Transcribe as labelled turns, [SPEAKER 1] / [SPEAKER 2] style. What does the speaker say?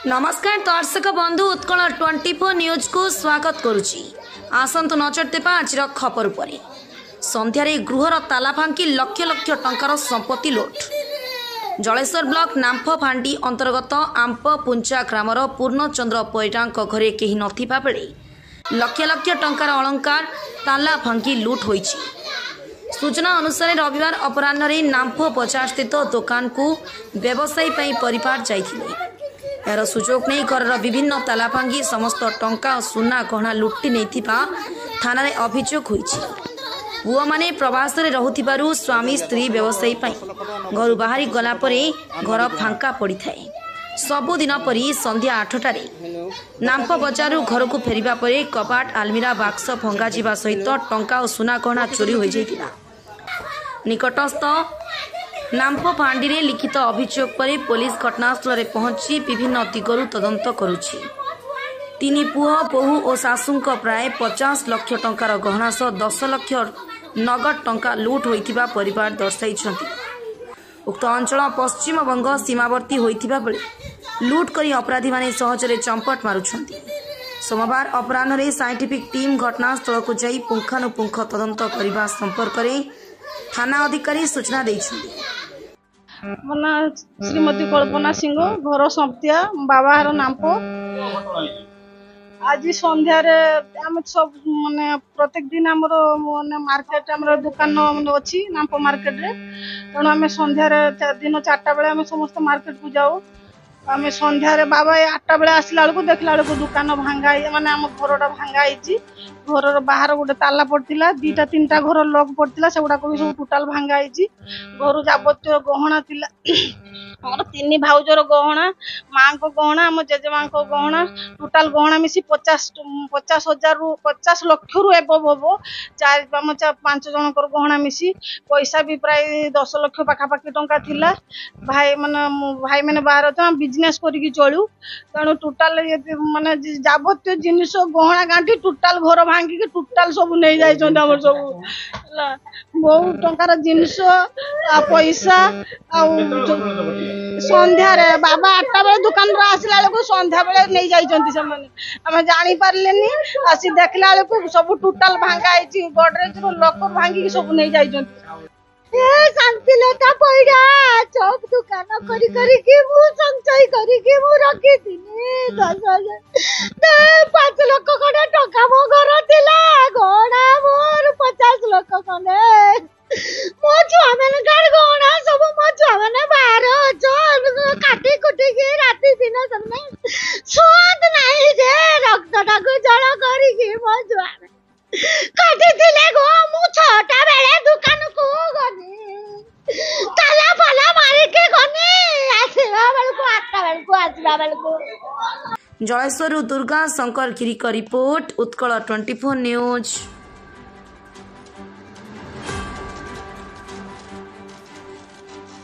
[SPEAKER 1] नमस्कार दर्शक बंधु उत्कल 24 न्यूज को स्वागत करुच्ची। आसतु नजर देवा आज खबर पर संध्यार गृहर ताला भांगी लक्ष लक्ष टंकार संपत्ति लुट। जलेश्वर ब्लॉक नाम्फ फांडी अंतर्गत आंप पुंचा ग्रामर पूर्णचंद्र पैरा घरे कहीं नथिबा बेले लक्ष लक्ष टंकार अलंकार ताला भांगी लुट होईछि। सूचना अनुसार रविवार अपराह्न नाम्फ बजार स्थित दुकान को व्यवसायी परिवार जाइथिले। यार सुजोग नहीं घर विभिन्न ताला भांगी समस्त टंका सुना गहना लुटि नहीं थाना अभियोग होईछि। पुआ माने प्रवास रे रहुथिबारु स्वामी स्त्री व्यवसायी घर बाहरी गला परे घर फांका पड़ी थाए। सबुदिन परी संध्या 8टारे नाम्फ बजारू घर को फेरिबा परे कबाट आलमीरा बाक्स भंगा जीवा सहित टंका और सुना गहना चोरी हो जाइतिला। निकटस्थ नाम्फ फांडी रे लिखित अभियोग पर पुलिस घटनास्थल में पहुंची विभिन्न दिगरु तदंत करुछि। तीन पुह बोहू और सासुंक प्राय 50 लाख टंकार गहना सह 10 लाख नगद टंका लुट होइतिबा परिवार दर्शाइछन्ति। उक्त अंचल पश्चिम बंग सीमावर्ती होइतिबा बेले लुट करी अपराधी माने सहजरे चंपट मारुछन्ति। सोमवार अपराह्न रे साइंटिफिक टीम घटनास्थल को जाई पुंखानुपुंख तदंत करने संपर्क में थाना अधिकारी सूचना दैछन्ति।
[SPEAKER 2] मना श्रीमती कल्पना सिंह घर संप्तिया बाबा हर नाम्पो आज संध्यार आम सब माने प्रत्येक दिन आमर माने मार्केट आमर दुकान अच्छी नाम्पो मार्केट रे तेणु आम संध्यार दिन 4टा बेले आम समस्त मार्केट को जाऊ। आम संध्यार बाबा 8टा बेले आसला बेलू देखला बेलू दुकान भांगाई माने आम घरटा भांगाई। घर बाहर गोटे ताला पड़ता 2टा 3टा घर लक पड़ता से गुड़ाक भी सब टोटाल भांगाई। घर जाबतीय गहना थिला मोर 3 भाउजर गहना माँ को गहना आम जेजेमा को गहना टोटाल गहना मिसी 50 लक्ष रु एबव हम 5 जन गहना मिसी पैसा भी प्राय 10 लाख पाखापाखि टंका थिला। भाई मैंने बाहर अच्छा बिजनेस करके चलू तेणु टोटाल माने जाबतीय जिनिस गहना गांठी टोटाल घर भांगिक टोटाल सब नहीं जाइए सब बहुत टंकार जिनिस पैसा संध्यार बाबा 8टा बेले दुकान आसला बेलू संध्या बेले नहीं जाइए आम जानी पार्लेनी आसी देखला बेलू सब टोटाल भांगाई गडरेज लकर भांगिक सब नहीं जाइए।
[SPEAKER 3] शांति लेखा पैरा सब दुकान करी संचय करी रखी 5 लाख खंडे टंका मो घर थिला गहना मोर 50 लाख खंडे मो छुआ मैंने घर गहना सब मो छुआ मैंने बाहर अच्छो काटी कुटी के राति दिन सब स्वाद नहीं जे रक्तटा को जल करी मो छुआ काटी थिले गो मु 6टा बेले दुकान को गनी ताला फाला मारी के गनी आसीबा बेलको 8टा बेलको आसीबा बेलको।
[SPEAKER 1] जलेश्वर दुर्गा शंकर गिरी का रिपोर्ट उत्कल 24 न्यूज।